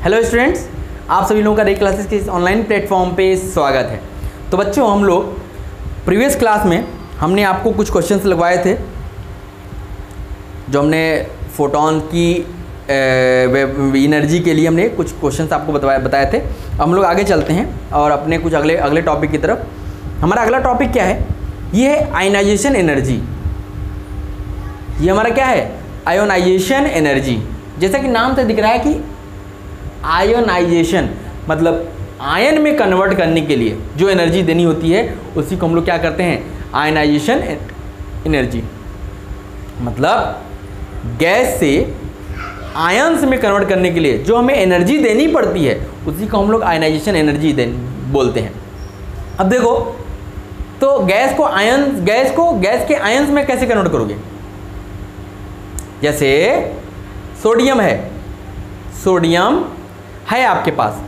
Hello students, आप सभी लोगों का रे क्लासेस के इस ऑनलाइन प्लेटफॉर्म पे स्वागत है। तो बच्चों, हम लोग प्रीवियस क्लास में हमने आपको कुछ क्वेश्चंस लगवाए थे, जो हमने फोटॉन की एनर्जी के लिए हमने कुछ क्वेश्चंस आपको बताए थे। अब हम लोग आगे चलते हैं और अपने कुछ अगले टॉपिक की तरफ। हमारा अगला टॉपिक क्या है? ये है आयनाइजेशन एनर्जी। ये हमारा क्या है? Ionization energy. जैसा कि नाम से दिख रहा है कि आयोनाइजेशन मतलब आयन में कन्वर्ट करने के लिए जो एनर्जी देनी होती है उसी को हम लोग क्या करते हैं? Ionization energy. मतलब गैस से आयन्स में कन्वर्ट करने के लिए जो हमें एनर्जी देनी पड़ती है उसी को हम लोग आयनाइजेशन एनर्जी बोलते हैं। अब देखो, तो गैस के आयन्स में कैसे कन्वर्ट करोगे? जैसे सोडियम है आपके पास,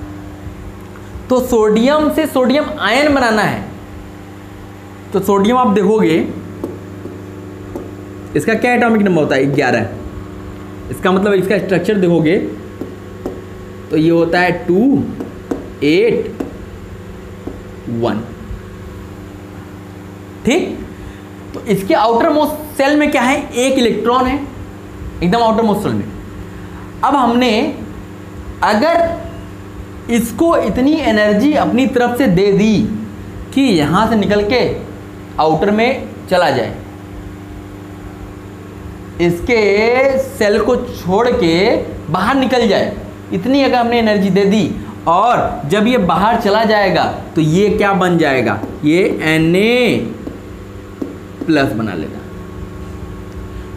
तो सोडियम से सोडियम आयन बनाना है। तो सोडियम आप देखोगे, इसका क्या एटॉमिक नंबर होता है? 11। इसका मतलब इसका स्ट्रक्चर देखोगे तो ये होता है 2, 8, 1। ठीक। तो इसके आउटर मोस्ट सेल में क्या है? एक इलेक्ट्रॉन है, एकदम आउटर मोस्ट सेल में। अब हमने अगर इसको इतनी एनर्जी अपनी तरफ से दे दी कि यहां से निकल के आउटर में चला जाए, इसके सेल को छोड़ के बाहर निकल जाए, इतनी अगर हमने एनर्जी दे दी, और जब ये बाहर चला जाएगा तो ये क्या बन जाएगा? ये Na+ बना लेगा।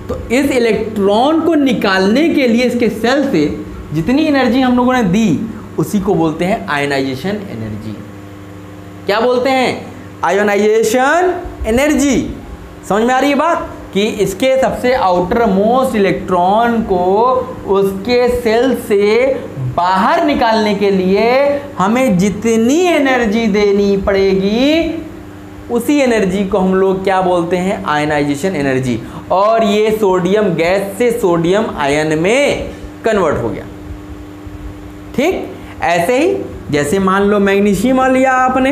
तो इस इलेक्ट्रॉन को निकालने के लिए इसके सेल से जितनी एनर्जी हम लोगों ने दी उसी को बोलते हैं आयनाइजेशन एनर्जी। क्या बोलते हैं? Ionization energy. समझ में आ रही है बात? कि इसके सबसे आउटर मोस्ट इलेक्ट्रॉन को उसके सेल से बाहर निकालने के लिए हमें जितनी एनर्जी देनी पड़ेगी उसी एनर्जी को हम लोग क्या बोलते हैं? Ionization energy. और ये सोडियम गैस से सोडियम आयन में कन्वर्ट हो गया। ठीक। ऐसे ही जैसे मान लो मैग्नीशियम लिया आपने,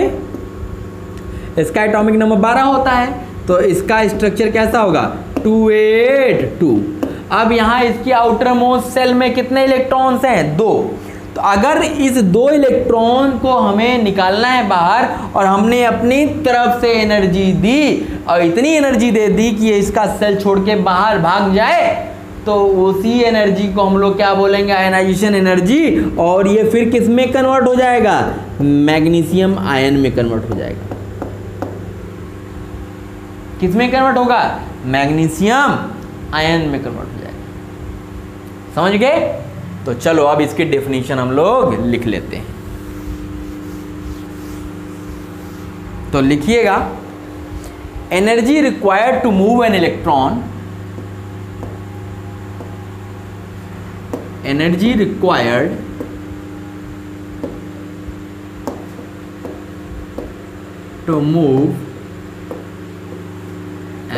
इसका एटॉमिक नंबर 12 होता है, तो इसका स्ट्रक्चर कैसा होगा? 282। अब यहाँ इसकी आउटर मोस्ट सेल में कितने इलेक्ट्रॉन्स हैं? 2। तो अगर इस 2 इलेक्ट्रॉन को हमें निकालना है बाहर और हमने अपनी तरफ से एनर्जी दी और इतनी एनर्जी दे दी कि ये इसका सेल छोड़ के बाहर भाग जाए, तो उसी एनर्जी को हम लोग क्या बोलेंगे? Ionization energy. और ये फिर किस में कन्वर्ट हो जाएगा? मैग्नीशियम आयन में कन्वर्ट हो जाएगा। किस में कन्वर्ट होगा? मैग्नीशियम आयन में कन्वर्ट हो जाएगा। समझ गए? तो चलो अब इसकी डेफिनेशन हम लोग लिख लेते हैं। तो लिखिएगा, energy required to move an electron, energy required to move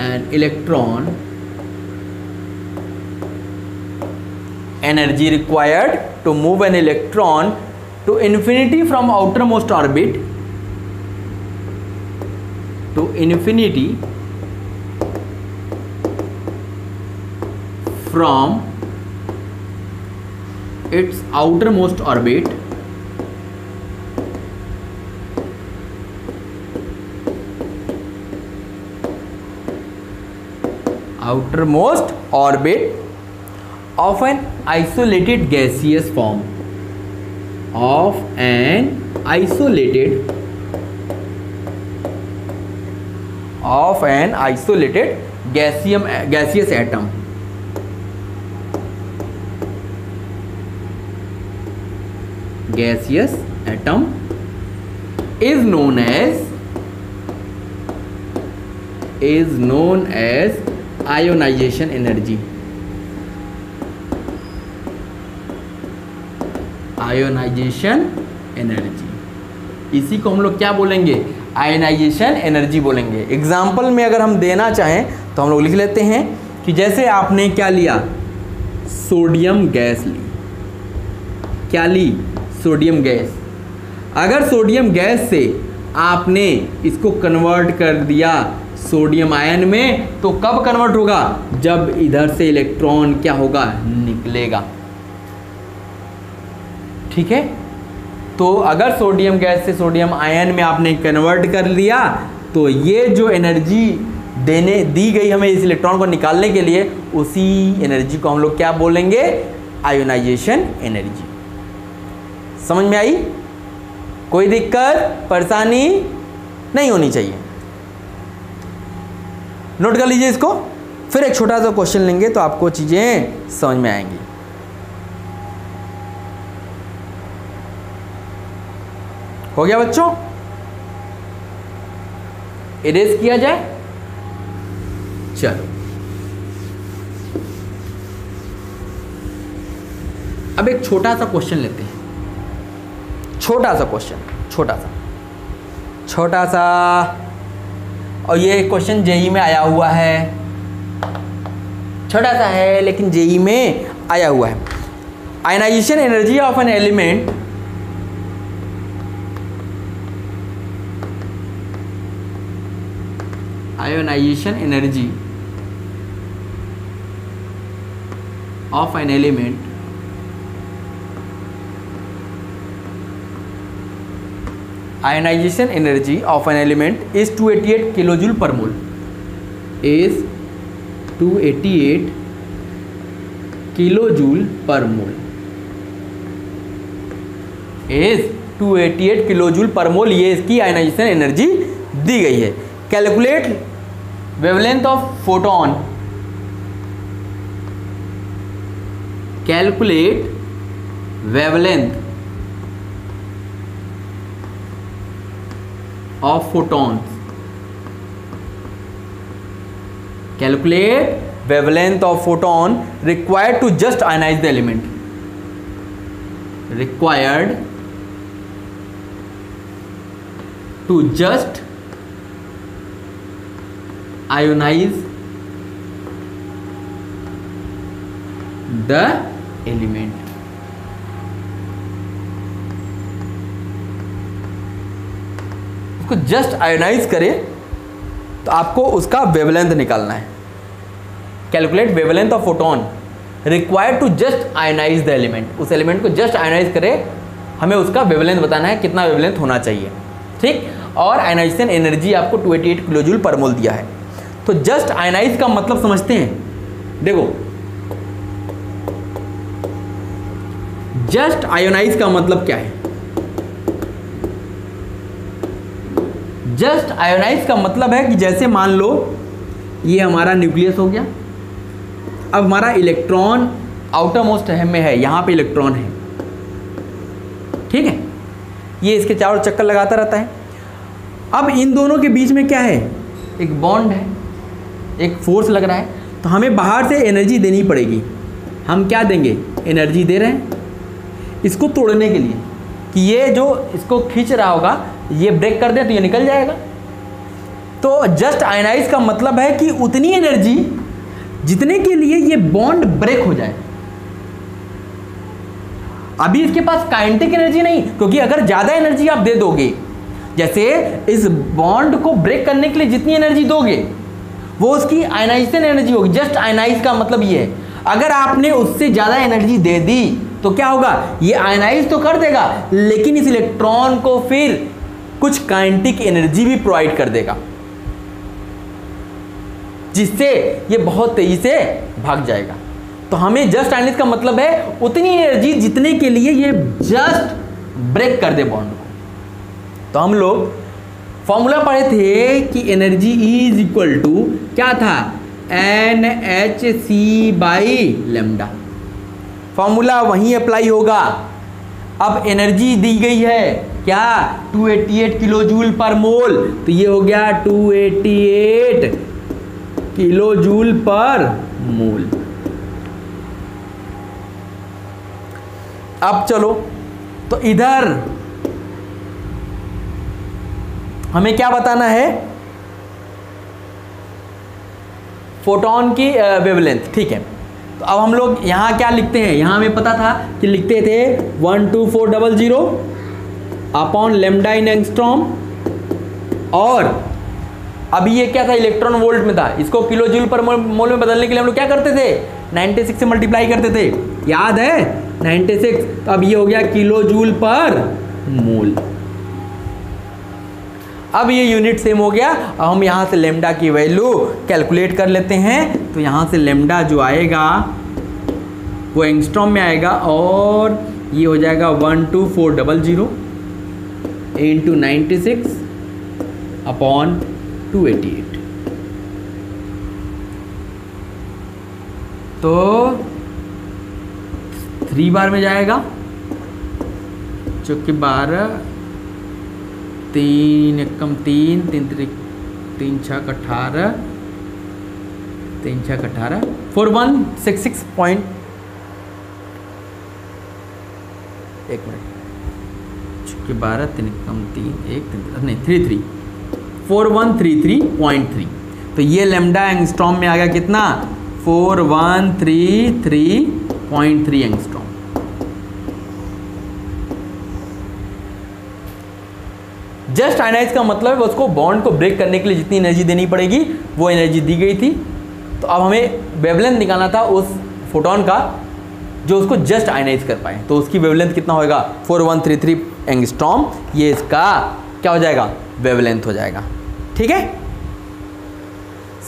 an electron, energy required to move an electron to infinity from outermost orbit to infinity from its outermost orbit of an isolated gaseous form, of an isolated gaseous atom, gaseous atom is known as ionization energy। Ionization energy, इसी को हम लोग क्या बोलेंगे? Ionization energy बोलेंगे। Example में अगर हम देना चाहें तो हम लोग लिख लेते हैं कि जैसे आपने क्या लिया, सोडियम गैस ली, क्या ली? Sodium gas. अगर सोडियम गैस से आपने इसको कन्वर्ट कर दिया सोडियम आयन में, तो कब कन्वर्ट होगा? जब इधर से इलेक्ट्रॉन क्या होगा? निकलेगा। ठीक है, तो अगर सोडियम गैस से सोडियम आयन में आपने कन्वर्ट कर लिया, तो ये जो एनर्जी दी गई हमें इस इलेक्ट्रॉन को निकालने के लिए, उसी एनर्जी को हम लोग क्या बोलेंगे? Ionization energy. समझ में आई? कोई दिक्कत परेशानी नहीं होनी चाहिए। नोट कर लीजिए इसको। फिर एक छोटा सा क्वेश्चन लेंगे तो आपको चीजें समझ में आएंगी। हो गया बच्चों? इरेज किया जाए। चलो, अब एक छोटा सा क्वेश्चन लेते हैं। छोटा सा क्वेश्चन, छोटा सा, और ये क्वेश्चन जेई में आया हुआ है। छोटा सा है लेकिन जेई में आया हुआ है। Ionization energy of an element ionization energy of an element ionization energy of an element is 288 kilojoule per mole, is 288 kilojoule per mole, is 288 kilojoule per mole। ये इसकी आयनाइजेशन एनर्जी दी गई है। Calculate wavelength of photon, calculate wavelength of photons, calculate wavelength of photon required to just ionize the element, required to just ionize the element. उसको just ionize करे तो आपको उसका वेवलेंथ निकालना है। Calculate wavelength of photon required to just ionize the element. उस element को just ionize करे, हमें उसका वेवलेंथ बताना है, कितना वेवलेंथ होना चाहिए। ठीक, और आयोनाइजेशन एनर्जी आपको 288 किलोजूल पर मोल दिया है। तो जस्ट आयोनाइज का मतलब समझते हैं। देखो, जस्ट आयोनाइज का मतलब क्या है? जस्ट आयोनाइज का मतलब है कि जैसे मान लो ये हमारा न्यूक्लियस हो गया, अब हमारा इलेक्ट्रॉन आउटर मोस्ट में है, यहां पे इलेक्ट्रॉन है, ठीक है, ये इसके चारों चक्कर लगाता रहता है। अब इन दोनों के बीच में क्या है? एक बॉन्ड है, एक फोर्स लग रहा है, तो हमें बाहर से एनर्जी देनी पड़ेगी। हम क्या देंगे? एनर्जी दे रहे हैं इसको तोड़ने के लिए, कि ये जो इसको खींच रहा होगा ये ब्रेक कर दे तो ये निकल जाएगा। तो जस्ट आयनाइज का मतलब है कि उतनी एनर्जी जितने के लिए ये बॉन्ड ब्रेक हो जाए। अभी इसके पास काइनेटिक एनर्जी नहीं, क्योंकि अगर ज़्यादा एनर्जी आप दे दोगे, जैसे इस बॉन्ड को ब्रेक करने के लिए जितनी एनर्जी दोगे वो उसकी आयनाइजेशन एनर्जी होगी। जस्ट आयनाइज का मतलब ये है, अगर आपने उससे ज़्यादा एनर्जी दे दी तो क्या होगा? ये आयनाइज तो कर देगा, लेकिन इस इलेक्ट्रॉन को फिर कुछ काइनेटिक एनर्जी भी प्रोवाइड कर देगा, जिससे ये बहुत तेजी से भाग जाएगा। तो हमें जस्ट आयनाइज का मतलब है उतनी एनर्जी जितने के लिए ये जस्ट ब्रेक कर दे बॉन्ड को। तो हम लोग फॉर्मूला पढ़े थे कि एनर्जी इज इक्वल टू क्या था? NhC/λ। फॉर्मूला वहीं अप्लाई होगा। अब एनर्जी दी गई है क्या? 288 किलो जूल पर मोल, तो ये हो गया 288 किलो जूल पर मोल। अब चलो, तो इधर हमें क्या बताना है? फोटोन की वेवलेंथ, ठीक है। तो अब हम लोग यहाँ क्या लिखते हैं, यहाँ हमें पता था कि लिखते थे 12400 अपॉन लैम्डा इन एंगस्ट्रॉम, और अभी ये क्या था, इलेक्ट्रॉन वोल्ट में था, इसको किलो जूल पर मोल में बदलने के लिए हम लोग क्या करते थे, 96 से मल्टीप्लाई करते थे, याद है 96। तो अब ये हो गया किलो जूल पर मोल। अब ये यूनिट सेम हो गया। अब हम यहाँ से लेमडा की वैल्यू कैलकुलेट कर लेते हैं। तो यहाँ से लेमडा जो आएगा वो एंगस्ट्रॉम में आएगा, और ये हो जाएगा 12400 इंटू 96 अपॉन 288। तो 3 बार में जाएगा, चौके 12, 3 एकम 3, 3 छक 18, 3 छक 18, 4166 पॉइंट, एक मिनट, चौके 12, 3 एकम 3, 1 नहीं 33, 4133.3। तो ये लेमडा एंगस्ट्रॉम में आ गया कितना, 4133.3 एंगस्ट्रॉम। जस्ट आयनाइज का मतलब है उसको बॉन्ड को ब्रेक करने के लिए जितनी एनर्जी देनी पड़ेगी वो एनर्जी दी गई थी। तो अब हमें वेवलेंथ निकालना था उस फोटोन का जो उसको जस्ट आयनाइज कर पाए। तो उसकी वेवलेंथ कितना होगा, 4133 एंगस्ट्रॉम। ये इसका क्या हो जाएगा, वेवलेंथ हो जाएगा। ठीक है,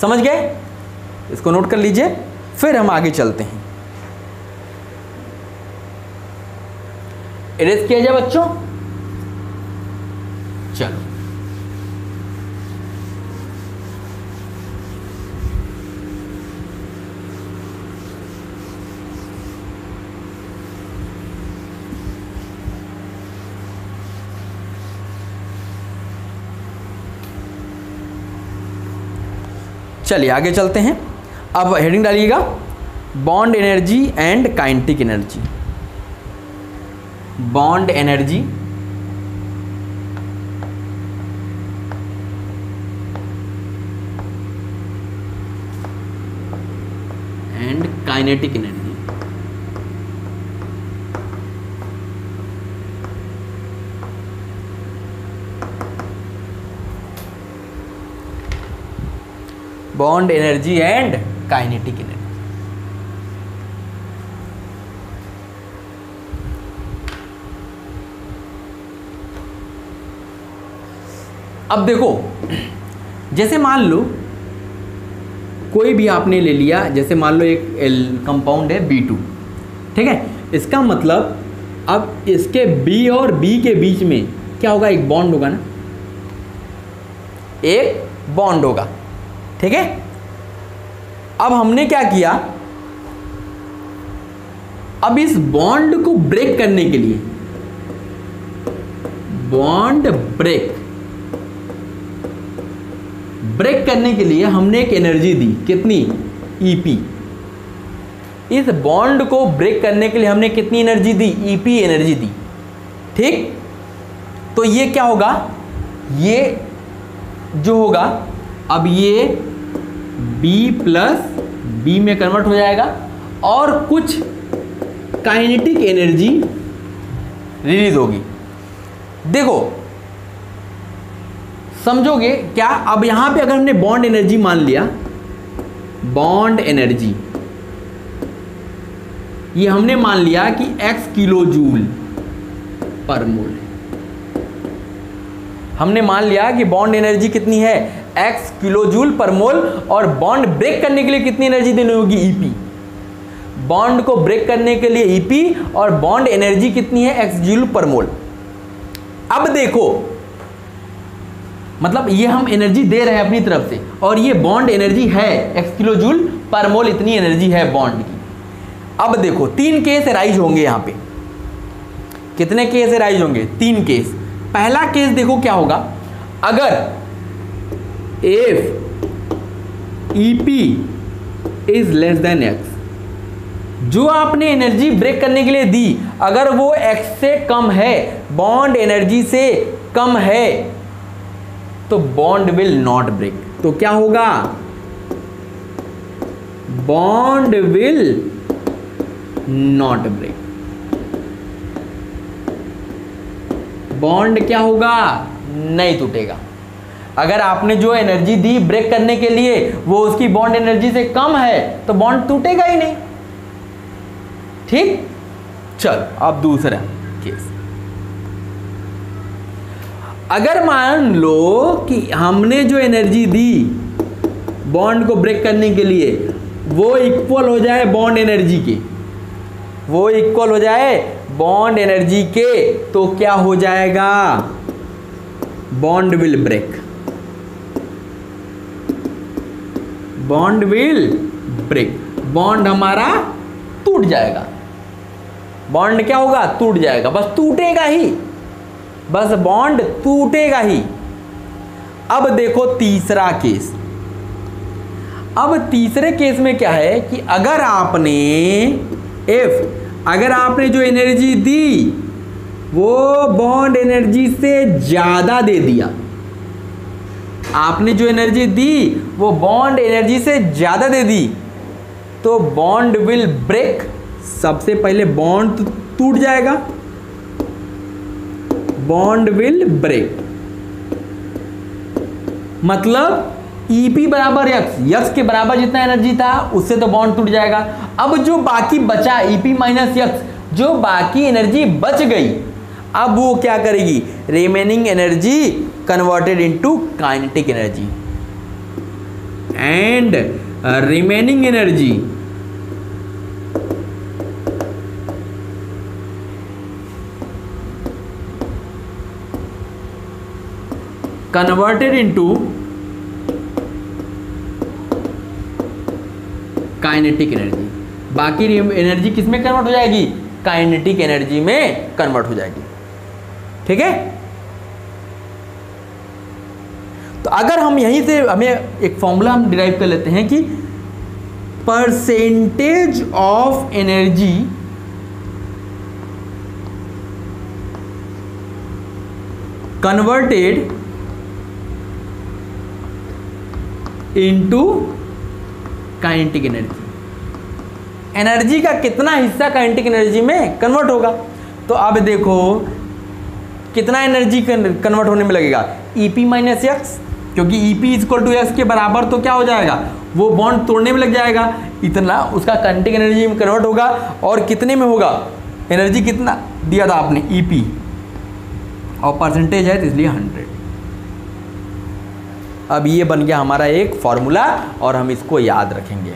समझ गए, इसको नोट कर लीजिए, फिर हम आगे चलते हैं। इरेज किया जाए बच्चों, चलो चलिए आगे चलते हैं। अब हेडिंग डालिएगा, bond energy and kinetic energy. Bond energy and kinetic energy. Bond energy and kinetic energy. अब देखो, जैसे मान लो कोई भी आपने ले लिया, जैसे मान लो एक कंपाउंड है B2, ठीक है। इसका मतलब अब इसके B और B के बीच में क्या होगा, एक बॉन्ड होगा ना, एक बॉन्ड होगा, ठीक है। अब हमने क्या किया, अब इस बॉन्ड को ब्रेक करने के लिए, बॉन्ड ब्रेक करने के लिए हमने एक एनर्जी दी, कितनी, EP। इस बॉन्ड को ब्रेक करने के लिए हमने कितनी एनर्जी दी, EP एनर्जी दी, ठीक। तो ये क्या होगा, ये जो होगा, अब ये B प्लस B में कन्वर्ट हो जाएगा और कुछ काइनेटिक एनर्जी रिलीज होगी। देखो समझोगे क्या, अब यहां पे अगर हमने बॉन्ड एनर्जी मान लिया, बॉन्ड एनर्जी ये हमने मान लिया कि x किलो जूल पर मोल है। हमने मान लिया कि बॉन्ड एनर्जी कितनी है, x किलो जूल पर मोल, और बॉन्ड ब्रेक करने के लिए कितनी एनर्जी देनी होगी, EP। बॉन्ड को ब्रेक करने के लिए EP और बॉन्ड एनर्जी कितनी है, x जूल पर मोल। अब देखो, मतलब ये हम एनर्जी दे रहे हैं अपनी तरफ से, और ये बॉन्ड एनर्जी है x किलो जूल पर मोल, इतनी एनर्जी है बॉन्ड की। अब देखो 3 केस राइज होंगे यहाँ पे। कितने केस राइज होंगे, 3 केस। पहला केस देखो क्या होगा, अगर if EP is less than x, जो आपने एनर्जी ब्रेक करने के लिए दी अगर वो x से कम है, बॉन्ड एनर्जी से कम है, तो बॉन्ड विल नॉट ब्रेक। तो क्या होगा, bond will not break. Bond क्या होगा, नहीं टूटेगा। अगर आपने जो एनर्जी दी ब्रेक करने के लिए वो उसकी बॉन्ड एनर्जी से कम है तो बॉन्ड टूटेगा ही नहीं। ठीक, चल अब दूसरा केस। अगर मान लो कि हमने जो एनर्जी दी बॉन्ड को ब्रेक करने के लिए वो इक्वल हो जाए बॉन्ड एनर्जी के, वो इक्वल हो जाए बॉन्ड एनर्जी के, तो क्या हो जाएगा, bond will break. Bond will break, bond हमारा टूट जाएगा। बॉन्ड क्या होगा, टूट जाएगा, बस टूटेगा ही, बस बॉन्ड टूटेगा ही। अब देखो तीसरा केस। अब तीसरे केस में क्या है कि अगर आपने जो एनर्जी दी वो बॉन्ड एनर्जी से ज्यादा दे दिया, आपने जो एनर्जी दी वो बॉन्ड एनर्जी से ज्यादा दे दी, तो बॉन्ड विल ब्रेक। सबसे पहले बॉन्ड टूट जाएगा, बॉन्ड विल ब्रेक, मतलब EP बराबर यक्स के बराबर जितना एनर्जी था उससे तो बॉन्ड टूट जाएगा। अब जो बाकी बचा EP माइनस यक्स, जो बाकी एनर्जी बच गई, अब वो क्या करेगी, remaining energy converted into kinetic energy, and remaining energy converted into kinetic energy. बाकी एनर्जी किस में कन्वर्ट हो जाएगी, काइनेटिक एनर्जी में कन्वर्ट हो जाएगी। ठीक है, तो अगर हम यहीं से हमें एक फॉर्मूला हम डिराइव कर लेते हैं कि percentage of energy converted into kinetic energy, energy का कितना हिस्सा काइनेटिक एनर्जी में कन्वर्ट होगा। तो अब देखो कितना एनर्जी कन्वर्ट होने में लगेगा, EP माइनस यक्स, क्योंकि EP इक्वल टू यक्स के बराबर, तो क्या हो जाएगा, वो बॉन्ड तोड़ने में लग जाएगा, इतना उसका काइनेटिक एनर्जी में कन्वर्ट होगा। और कितने में होगा, एनर्जी कितना दिया था आपने EP, और परसेंटेज है तो इसलिए 100। अब ये बन गया हमारा एक फॉर्मूला और हम इसको याद रखेंगे।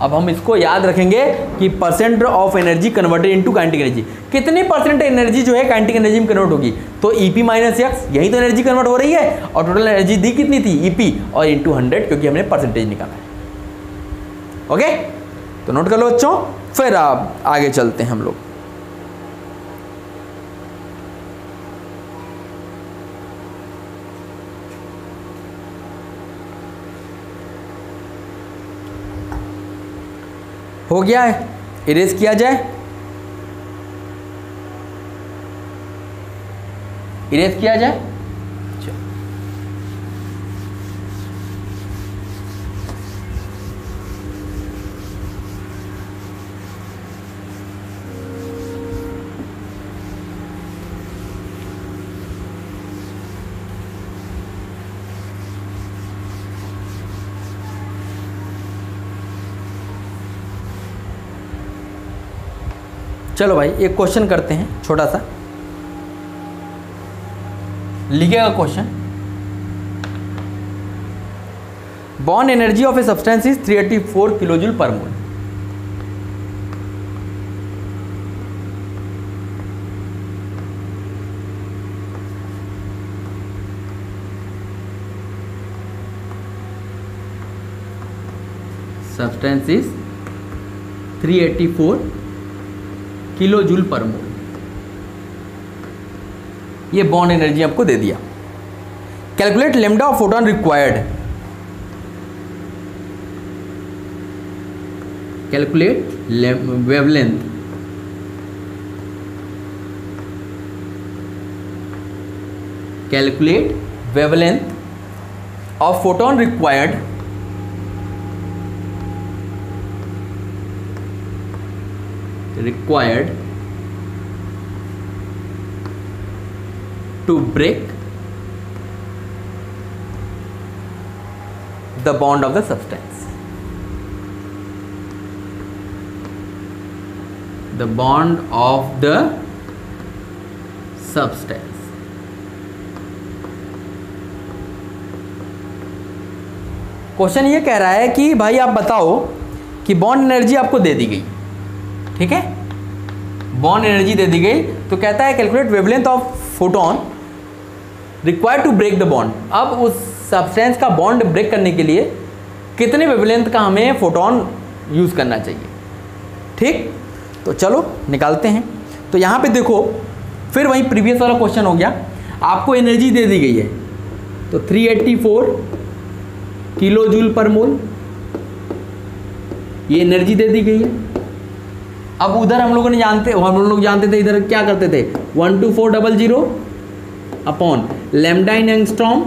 अब हम इसको याद रखेंगे कि percent of energy converted into kinetic energy, कितनी परसेंट एनर्जी जो है काइनेटिक एनर्जी में कन्वर्ट होगी, तो EP माइनस यक्स, यही तो एनर्जी कन्वर्ट हो रही है, और टोटल एनर्जी दी कितनी थी EP, और इनटू 100, क्योंकि हमने परसेंटेज निकाला है। ओके, तो नोट कर लो बच्चों, फिर आप आगे चलते हैं हम लोग। हो गया है, इरेज किया जाए, इरेज किया जाए। चलो भाई एक क्वेश्चन करते हैं छोटा सा, लिखेगा question. Bond energy of a substance is 384 kilojoule per mole. Substance is 384 kilo joule per mole, ये बॉन्ड एनर्जी आपको दे दिया। Calculate lambda of photon required, calculate wavelength, calculate wavelength of photon required to break the bond of the substance. The bond of the substance. Question ये कह रहा है कि भाई आप बताओ कि बॉन्ड एनर्जी आपको दे दी गई, ठीक है, बॉन्ड एनर्जी दे दी गई, तो कहता है calculate wavelength of photon required to break the bond. अब उस सब्सटेंस का बॉन्ड ब्रेक करने के लिए कितने वेवलेंथ का हमें फोटोन यूज़ करना चाहिए, ठीक। तो चलो निकालते हैं। तो यहाँ पे देखो फिर वही प्रीवियस वाला क्वेश्चन हो गया, आपको एनर्जी दे दी गई है, तो 384 किलो जूल पर मोल ये एनर्जी दे दी गई है। अब उधर हम लोग जानते थे इधर क्या करते थे, 12400 अपॉन लैम्डा इन एंगस्ट्रॉम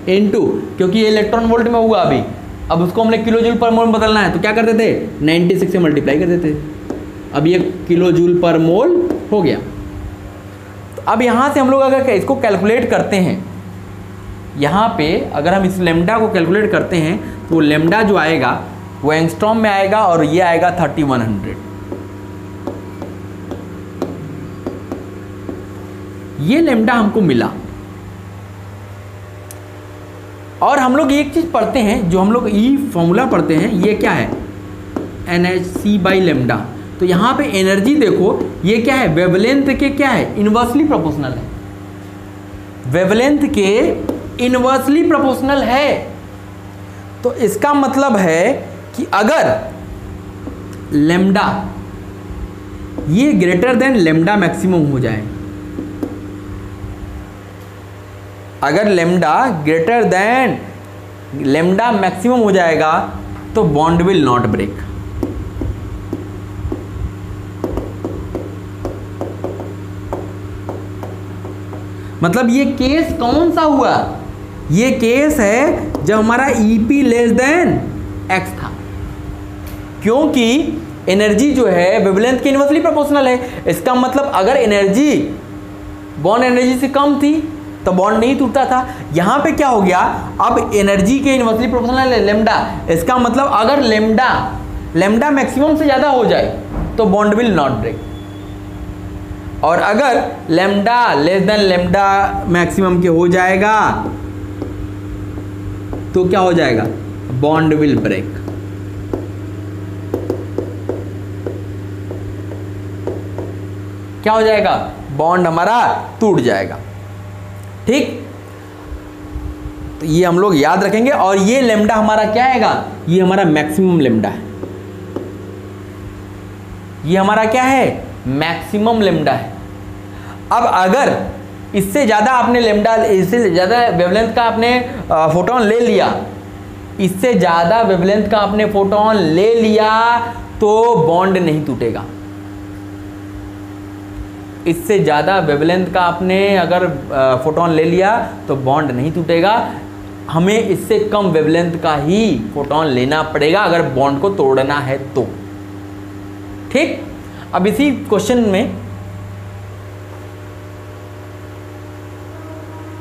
इनटू, क्योंकि ये इलेक्ट्रॉन वोल्ट में हुआ अभी, अब उसको हमने किलो जूल पर मोल में बदलना है, तो क्या करते थे 96 से मल्टीप्लाई कर देते थे, अब ये किलो जूल पर मोल हो गया। तो अब यहाँ से हम लोग अगर इसको कैलकुलेट करते हैं, यहाँ पे अगर हम इस लेमडा को कैलकुलेट करते हैं तो लेमडा जो आएगा वो एंगस्ट्रॉम में आएगा और ये आएगा 3100। ये लेमडा हमको मिला। और हम लोग एक चीज पढ़ते हैं, जो हम लोग ई फॉर्मूला पढ़ते हैं, ये क्या है NHC बाई लेमडा। तो यहाँ पे एनर्जी देखो ये क्या है, वेवलेंथ के क्या है, इनवर्सली प्रोपोर्शनल है, वेवलेंथ के इनवर्सली प्रोपोर्शनल है। तो इसका मतलब है कि अगर लेमडा ये ग्रेटर देन लेमडा मैक्सिमम हो जाए, अगर lambda greater than lambda maximum हो जाएगा तो बॉन्ड विल नॉट ब्रेक। मतलब ये केस कौन सा हुआ, ये केस है जब हमारा EP लेस देन x था, क्योंकि एनर्जी जो है वेवलेंथ के इनवर्सली प्रोपोर्शनल है। इसका मतलब अगर एनर्जी बॉन्ड एनर्जी से कम थी तो बॉन्ड नहीं टूटता था। यहाँ पे क्या हो गया, अब एनर्जी के इनवर्सली प्रोपोर्शनल है लेमडा, इसका मतलब अगर लेमडा मैक्सिमम से ज़्यादा हो जाए तो बॉन्ड विल नॉट ब्रेक, और अगर lambda less than lambda maximum के हो जाएगा तो क्या हो जाएगा, बॉन्ड विल ब्रेक। क्या हो जाएगा, बॉन्ड हमारा टूट जाएगा, ठीक। तो ये हम लोग याद रखेंगे। और ये लेमडा हमारा क्या आएगा, ये हमारा मैक्सिमम लेमडा है, ये हमारा क्या है, मैक्सिमम लेमडा है। अब अगर इससे ज़्यादा आपने लेमडा, इससे ज़्यादा वेवलेंथ का आपने फोटोन ले लिया, इससे ज़्यादा वेवलेंथ का आपने फोटोन ले लिया तो बॉन्ड नहीं टूटेगा। इससे ज़्यादा वेवलेंथ का आपने अगर फोटोन ले लिया तो बॉन्ड नहीं टूटेगा। हमें इससे कम वेवलेंथ का ही फोटोन लेना पड़ेगा अगर बॉन्ड को तोड़ना है तो, ठीक। अब इसी क्वेश्चन में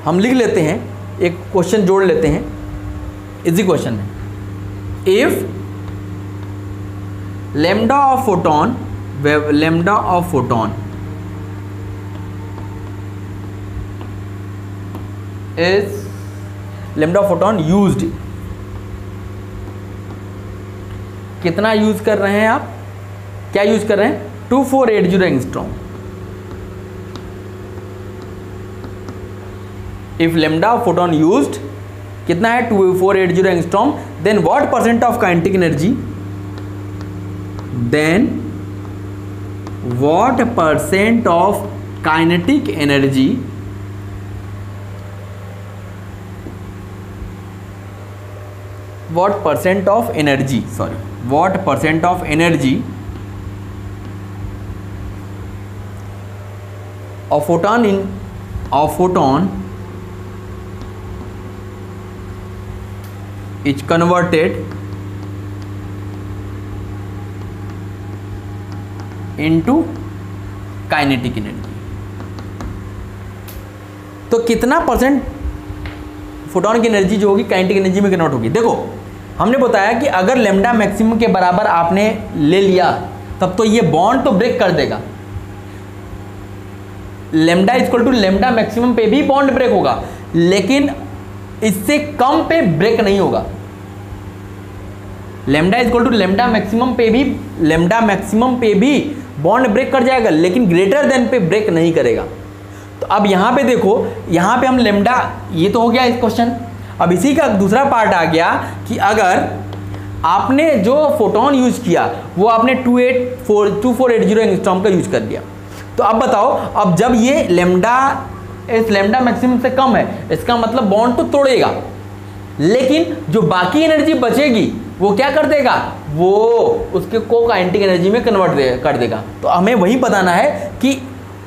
हम लिख लेते हैं, एक क्वेश्चन जोड़ लेते हैं, इजी क्वेश्चन है। If lambda of photon is lambda photon used, कितना यूज कर रहे हैं आप, क्या यूज कर रहे हैं, 2480 angstrom. If lambda photon used कितना है, 2480 angstrom, then what percent of kinetic energy, then what percent of kinetic energy what percent of energy of photon is converted into kinetic energy. तो कितना परसेंट फोटोन की energy जो होगी kinetic energy में convert होगी। देखो हमने बताया कि अगर लेमडा मैक्सिमम के बराबर आपने ले लिया तब तो ये बॉन्ड तो ब्रेक कर देगा। Lambda equal to lambda maximum पे भी बॉन्ड ब्रेक होगा, लेकिन इससे कम पे ब्रेक नहीं होगा। Lambda equal to lambda maximum पे भी बॉन्ड ब्रेक कर जाएगा, लेकिन ग्रेटर देन पे ब्रेक नहीं करेगा। तो अब यहां पे देखो, यहां पे हम लेमडा, ये तो हो गया इस क्वेश्चन। अब इसी का दूसरा पार्ट आ गया कि अगर आपने जो फोटोन यूज किया वो आपने 2480 एंगस्ट्रॉम का यूज कर दिया, तो अब बताओ, अब जब ये लेमडा इस लेमडा मैक्सिमम से कम है, इसका मतलब बॉन्ड तो तोड़ेगा, लेकिन जो बाकी एनर्जी बचेगी वो क्या कर देगा, वो उसके को काइनेटिक एनर्जी में कन्वर्ट कर देगा। तो हमें वही बताना है कि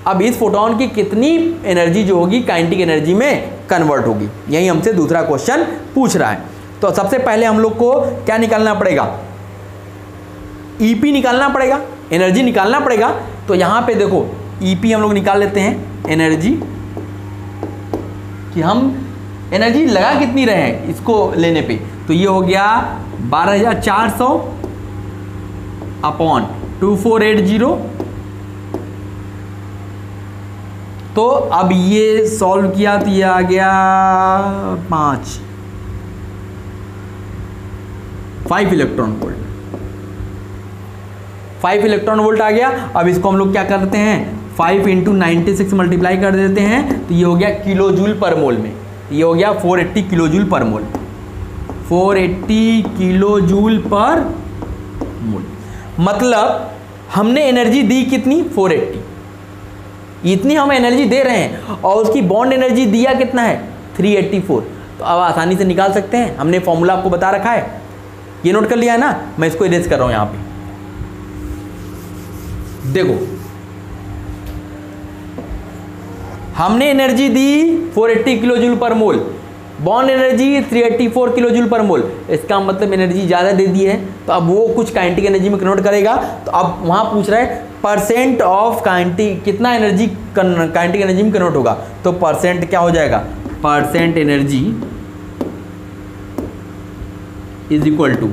अब इस फोटोन की कितनी एनर्जी जो होगी काइनेटिक एनर्जी में कन्वर्ट होगी। यही हमसे दूसरा क्वेश्चन पूछ रहा है। तो सबसे पहले हम लोग को क्या निकालना पड़ेगा, ईपी निकालना पड़ेगा, एनर्जी निकालना पड़ेगा। तो यहां पे देखो ईपी हम लोग निकाल लेते हैं, एनर्जी कि हम एनर्जी लगा कितनी रहे हैं इसको लेने पे। तो ये हो गया 12400 अपॉन 2480। तो अब ये सॉल्व किया तो ये आ गया 5 इलेक्ट्रॉन वोल्ट। 5 इलेक्ट्रॉन वोल्ट आ गया। अब इसको हम लोग क्या करते हैं, 5 इंटू 96 मल्टीप्लाई कर देते हैं, तो ये हो गया किलो जूल पर मोल में। ये हो गया 480 किलो जूल पर मोल, 480 किलो जूल पर मोल। मतलब हमने एनर्जी दी कितनी, 480, इतनी हम एनर्जी दे रहे हैं, और उसकी बॉन्ड एनर्जी दिया कितना है, 384। तो अब आसानी से निकाल सकते हैं, हमने फॉर्मूला आपको बता रखा है, ये नोट कर लिया है ना। मैं इसको इरेज कर रहा हूं यहां पे। देखो हमने एनर्जी दी 480 kilo joule per mole, bond energy 384 kilo joule per mole, इसका मतलब एनर्जी ज़्यादा दे दी है, तो अब वो कुछ काइनेटिक एनर्जी में कन्वर्ट करेगा। तो अब वहाँ पूछ रहा है परसेंट ऑफ काइनेटिक, कितना एनर्जी काइनेटिक एनर्जी में कन्वर्ट होगा। तो परसेंट क्या हो जाएगा, percent energy is equal to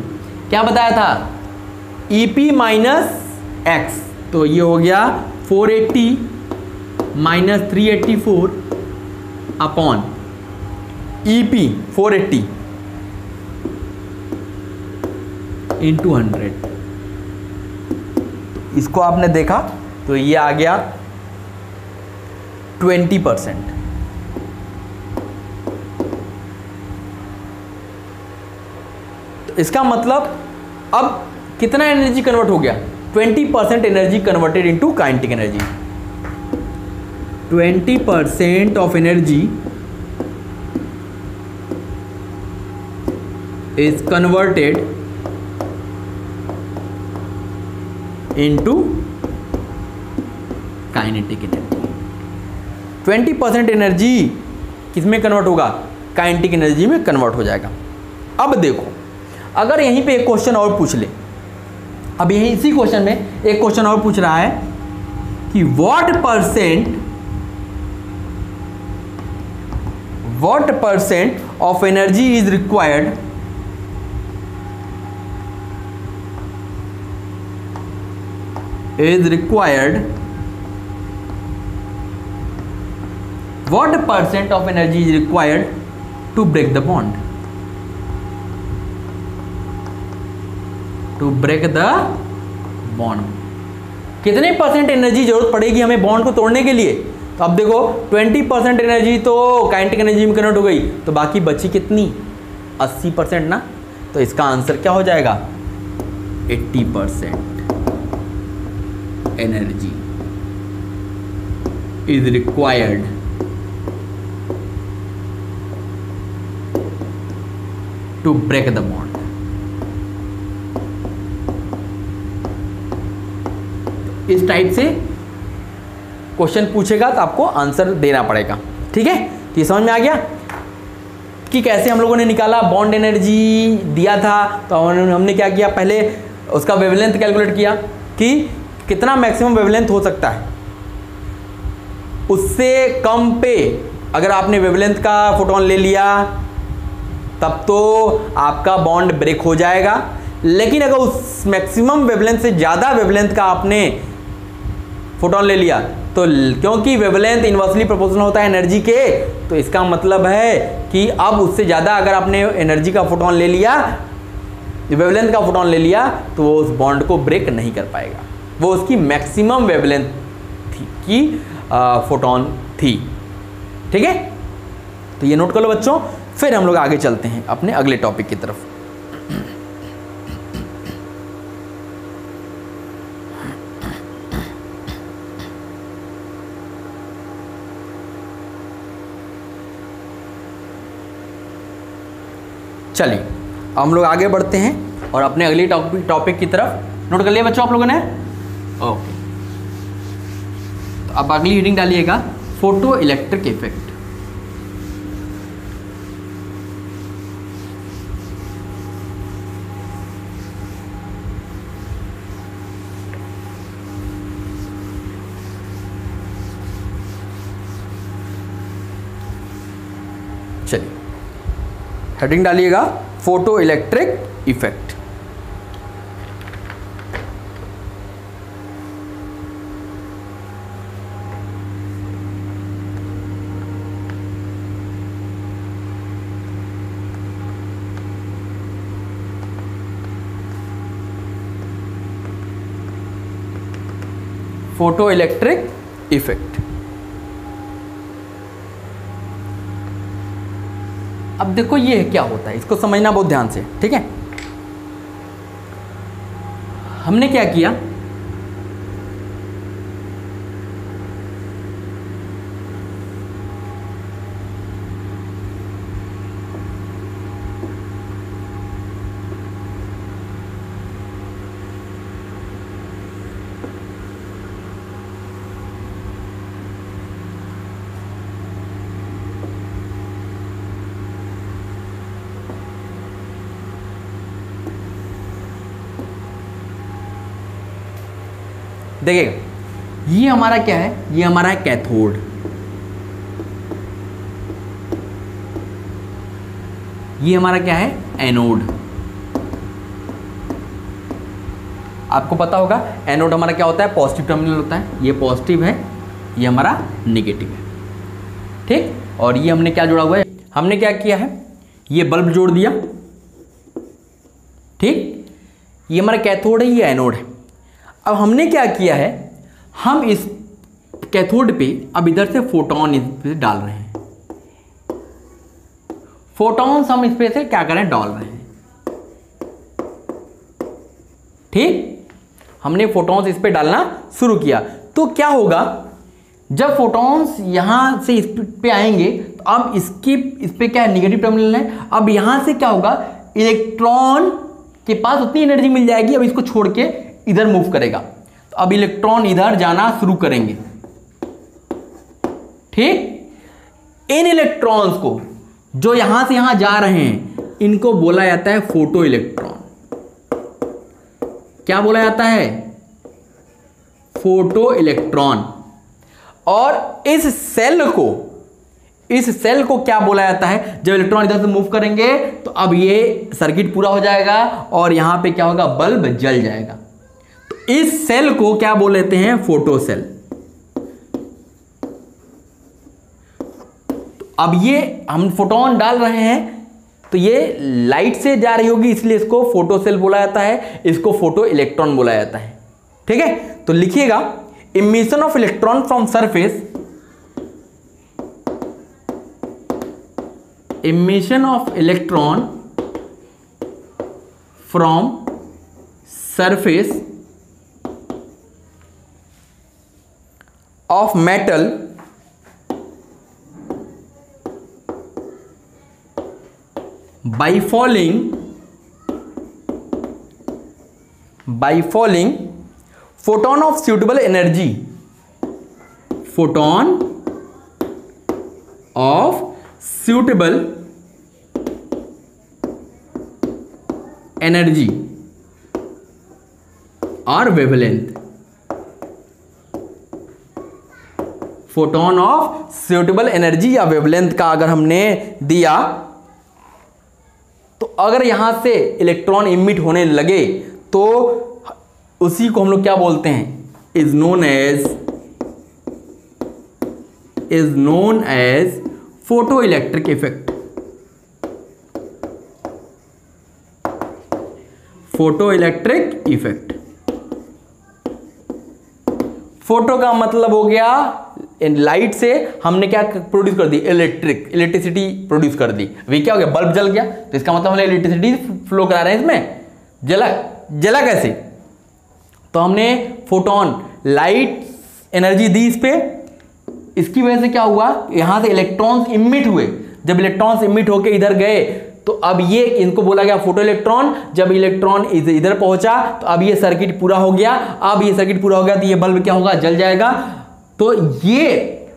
क्या बताया था, ईपी माइनस एक्स। तो ये हो गया 480 माइनस 384 अपॉन ईपी 480 इंटू 100। इसको आपने देखा तो ये आ गया 20%। तो इसका मतलब अब कितना एनर्जी कन्वर्ट हो गया, 20% energy converted into kinetic energy. 20% of energy is converted into kinetic energy. 20% energy किसमें कन्वर्ट होगा, काइनेटिक एनर्जी में कन्वर्ट हो जाएगा। अब देखो अगर यहीं पे एक क्वेश्चन और पूछ ले, अब यहीं इसी क्वेश्चन में एक क्वेश्चन और पूछ रहा है कि what percent of energy is required what percent of energy is required to break the bond, कितने परसेंट एनर्जी जरूरत पड़ेगी हमें बॉन्ड को तोड़ने के लिए। तो अब देखो 20% एनर्जी तो काइनेटिक एनर्जी में कन्वर्ट हो गई, तो बाकी बची कितनी, 80% ना। तो इसका आंसर क्या हो जाएगा, 80% energy is required to break the bond. इस टाइप से क्वेश्चन पूछेगा तो आपको आंसर देना पड़ेगा, ठीक है। तो ये समझ में आ गया। कि कैसे हम लोगों ने निकाला, बॉन्ड एनर्जी दिया था तो हमने क्या किया, पहले उसका वेवलेंथ कैलकुलेट किया कि कितना मैक्सिमम वेवलेंथ हो सकता है। उससे कम पे अगर आपने वेवलेंथ का फोटोन ले लिया तब तो आपका बॉन्ड ब्रेक हो जाएगा, लेकिन अगर उस मैक्सिमम वेवलेंथ से ज़्यादा वेवलेंथ का आपने फोटोन ले लिया तो क्योंकि वेवलेंथ इन्वर्सली प्रोपोर्शनल होता है एनर्जी के, तो इसका मतलब है कि अब उससे ज़्यादा अगर आपने एनर्जी का फोटोन ले लिया, वेवलेंथ का फोटोन ले लिया, तो वो उस बॉन्ड को ब्रेक नहीं कर पाएगा। वो उसकी मैक्सिमम वेवलेंथ की फोटोन थी। ठीक है, तो ये नोट कर लो बच्चों। फिर हम लोग आगे चलते हैं अपने अगले टॉपिक की तरफ। चलिए हम लोग आगे बढ़ते हैं और अपने अगले टॉपिक की तरफ। नोट कर लिया बच्चों आप लोगों ने? ओके, तो अब अगली रीडिंग डालिएगा, फोटो इलेक्ट्रिक इफेक्ट। चलिए हेडिंग डालिएगा, photo electric effect. Photo electric effect. अब देखो ये क्या होता है, इसको समझना बहुत ध्यान से, ठीक है। हमने क्या किया, देखिएगा ये हमारा क्या है, ये हमारा है कैथोड, ये हमारा क्या है, एनोड। आपको पता होगा एनोड हमारा क्या होता है, पॉजिटिव टर्मिनल होता है। ये पॉजिटिव है, ये हमारा नेगेटिव है, ठीक। और ये हमने क्या जोड़ा हुआ है, हमने क्या किया है, ये बल्ब जोड़ दिया, ठीक। ये हमारा कैथोड है, ये एनोड है। अब हमने क्या किया है, हम इस कैथोड पे अब इधर से फोटोन इस पे डाल रहे हैं। फोटॉन्स हम इस पे से क्या करें, डाल रहे हैं, ठीक। हमने फोटॉन्स इस पे डालना शुरू किया तो क्या होगा, जब फोटॉन्स यहां से इस पे आएंगे तो अब इसकी इस पे क्या है, नेगेटिव टर्मिनल है। अब यहां से क्या होगा, इलेक्ट्रॉन के पास उतनी एनर्जी मिल जाएगी, अब इसको छोड़ के इधर मूव करेगा, तो अब इलेक्ट्रॉन इधर जाना शुरू करेंगे, ठीक। इन इलेक्ट्रॉन्स को जो यहां से यहां जा रहे हैं, इनको बोला जाता है फोटो इलेक्ट्रॉन। क्या बोला जाता है, फोटो इलेक्ट्रॉन। और इस सेल को क्या बोला जाता है, जब इलेक्ट्रॉन इधर से मूव करेंगे तो अब ये सर्किट पूरा हो जाएगा और यहां पे क्या होगा, बल्ब जल जाएगा। तो इस सेल को क्या बोल लेते हैं, फोटो सेल। तो अब ये हम फोटोन डाल रहे हैं तो ये लाइट से जा रही होगी, इसलिए इसको फोटो सेल बोला जाता है, इसको फोटो इलेक्ट्रॉन बोला जाता है, ठीक है। तो लिखिएगा, emission of electron from surface, emission of electron from surface of metal by falling photon of suitable energy, photon of suitable energy और wavelength, photon of suitable energy या वेवलेंथ का अगर हमने दिया, तो अगर यहां से इलेक्ट्रॉन इमिट होने लगे तो उसी को हम लोग क्या बोलते हैं, is known as photo electric effect. Photo electric effect, photo का मतलब हो गया लाइट से हमने क्या प्रोड्यूस कर दी, इलेक्ट्रिसिटी प्रोड्यूस कर दी। अभी क्या हो गया, बल्ब जल गया, तो इसका मतलब हम इलेक्ट्रिसिटी फ्लो करा रहे हैं इसमें। जला कैसे, तो हमने फोटोन लाइट एनर्जी दी इस पे, इसकी वजह से क्या हुआ, यहां से इलेक्ट्रॉन्स इमिट हुए। जब इलेक्ट्रॉन्स इमिट होके इधर गए तो अब ये इनको बोला गया फोटो इलेक्ट्रॉन। जब इलेक्ट्रॉन इधर पहुंचा तो अब ये सर्किट पूरा हो गया। अब ये सर्किट पूरा हो गया तो ये बल्ब क्या होगा, जल जाएगा। तो ये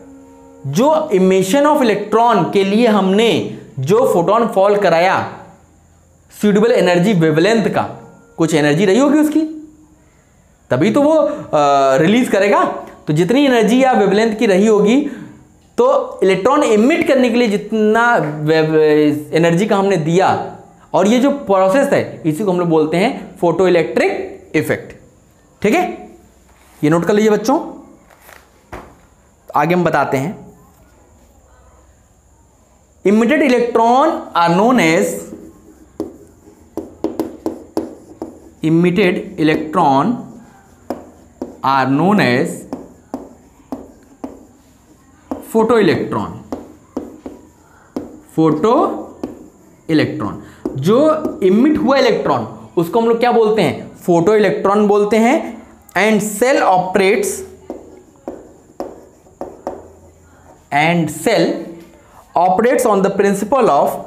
जो इमिशन ऑफ इलेक्ट्रॉन के लिए हमने जो फोटोन फॉल कराया, सूटेबल एनर्जी वेवलेंथ का कुछ एनर्जी रही होगी उसकी, तभी तो वो रिलीज करेगा। तो जितनी एनर्जी या वेवलेंथ की रही होगी, तो इलेक्ट्रॉन इमिट करने के लिए जितना एनर्जी का हमने दिया, और ये जो प्रोसेस है इसी को हम लोग बोलते हैं फोटो इलेक्ट्रिक इफेक्ट। ठीक है, ये नोट कर लीजिए बच्चों। आगे हम बताते हैं, emitted electron are known as photo electron. जो इमिट हुआ इलेक्ट्रॉन उसको हम लोग क्या बोलते हैं, फोटो इलेक्ट्रॉन बोलते हैं। And cell operates on the principle of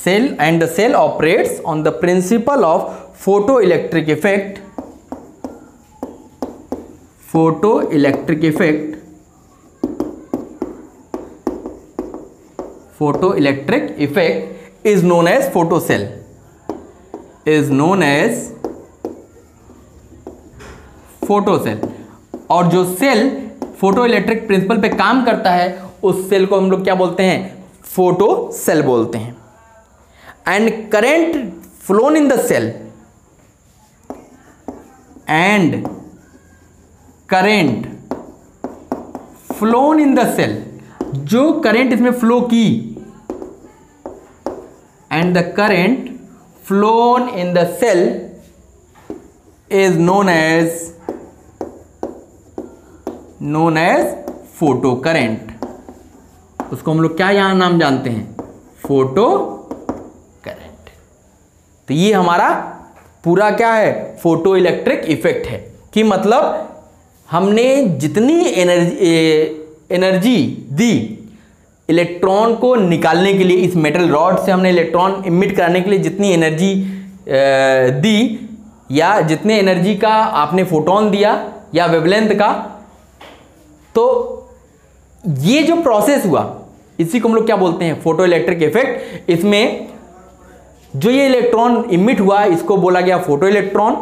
cell, and the cell operates on the principle of photoelectric effect. Photoelectric effect is known as photocell. और जो सेल फोटो इलेक्ट्रिक प्रिंसिपल पे काम करता है उस सेल को हम लोग क्या बोलते हैं, फोटो सेल बोलते हैं। And current flown in the cell, जो करंट इसमें फ्लो की, and the current flown in the cell is known as photo current. उसको हम लोग क्या यहां नाम जानते हैं, फोटो करंट। तो ये हमारा पूरा क्या है, फोटो इलेक्ट्रिक इफेक्ट है। कि मतलब हमने जितनी एनर्जी दी इलेक्ट्रॉन को निकालने के लिए, इस मेटल रॉड से हमने इलेक्ट्रॉन इमिट कराने के लिए जितनी एनर्जी दी, या जितने एनर्जी का आपने फोटोन दिया या वेवलेंथ का, तो ये जो प्रोसेस हुआ इसी को हम लोग क्या बोलते हैं, फोटो इलेक्ट्रिक इफेक्ट। इसमें जो ये इलेक्ट्रॉन इमिट हुआ इसको बोला गया फोटो इलेक्ट्रॉन।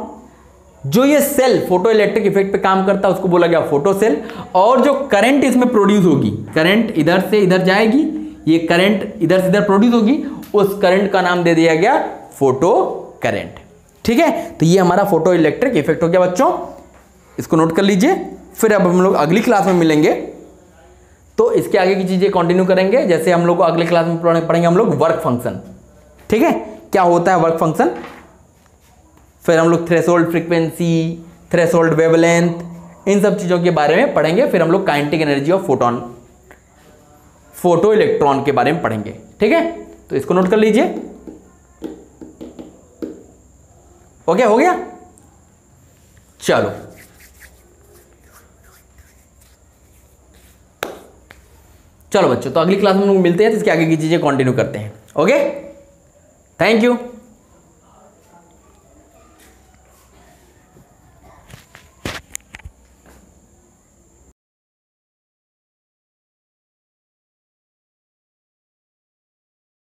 जो ये सेल फोटो इलेक्ट्रिक इफेक्ट पे काम करता है उसको बोला गया फोटो सेल। और जो करंट इसमें प्रोड्यूस होगी, करंट इधर से इधर जाएगी, ये करंट इधर से इधर प्रोड्यूस होगी, उस करंट का नाम दे दिया गया फोटो करंट। ठीक है, तो ये हमारा फोटो इलेक्ट्रिक इफेक्ट हो गया बच्चों, इसको नोट कर लीजिए। फिर अब हम लोग अगली क्लास में मिलेंगे तो इसके आगे की चीजें कंटिन्यू करेंगे। जैसे हम लोग को अगले क्लास में पढ़ेंगे हम लोग वर्क फंक्शन। ठीक है, क्या होता है वर्क फंक्शन, फिर हम लोग थ्रेशोल्ड फ्रीक्वेंसी, थ्रेशोल्ड वेवलेंथ, इन सब चीज़ों के बारे में पढ़ेंगे। फिर हम लोग kinetic energy of photo electron के बारे में पढ़ेंगे। ठीक है, तो इसको नोट कर लीजिए। ओके, हो गया, चलो चलो बच्चों, तो अगली क्लास में हम लोग मिलते हैं तो इसके आगे की चीज़ें कंटिन्यू करते हैं। Okay, thank you.